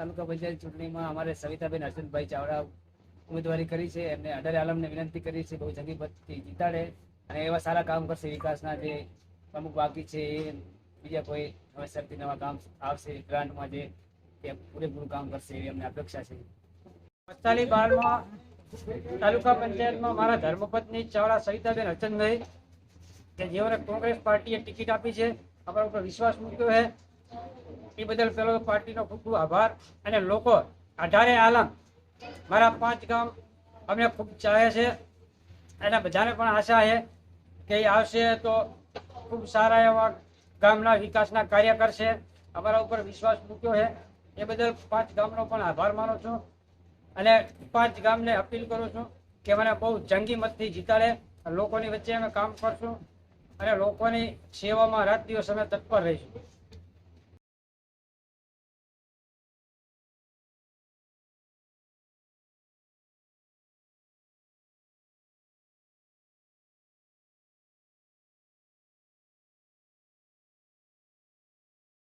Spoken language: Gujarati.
તાલુકા પંચાયત ચૂંટણીમાં અમારે સવિતાબેન હર્ષદભાઈ ચાવડા ઉમેદવારી કરી છે. એમને અઢારે આલમને વિનંતી કરી છે બહુ જંગી મતથી જીતાડે અને એવા સારા કામ કરશે. વિકાસના જે અમુક બાકી છે એ બીજા કોઈ નવેસરથી નવા કામ આવશે ગ્રાન્ટમાં જે એ પૂરેપૂરું કામ કરશે એવી અમને અપેક્ષા છે. 45-12 તાલુકા પંચાયતમાં મારા ધર્મપત્ની ચાવડા સવિતાબેન હર્ષદભાઈ કે જેઓને કોંગ્રેસ પાર્ટીએ ટિકિટ આપી છે, અમારા ઉપર વિશ્વાસ મૂક્યો છે, એ બદલ પેલો પાર્ટીનો ખૂબ ખૂબ આભાર. અને લોકો અઢારે આલમ મારા 5 ગામ અમને ખૂબ ચાહે છે અને બધાને પણ આશા છે કે એ આવશે તો ખૂબ સારા એવા ગામના વિકાસના કાર્ય કરશે. અમારા ઉપર વિશ્વાસ મૂક્યો છે એ બદલ 5 ગામનો પણ આભાર માનું છું અને 5 ગામને અપીલ કરું છું કે મને બહુ જંગી મતથી જીતાડે. લોકોની વચ્ચે અમે કામ કરશું અને લોકોની સેવામાં રાત દિવસ અમે તત્પર રહીશું.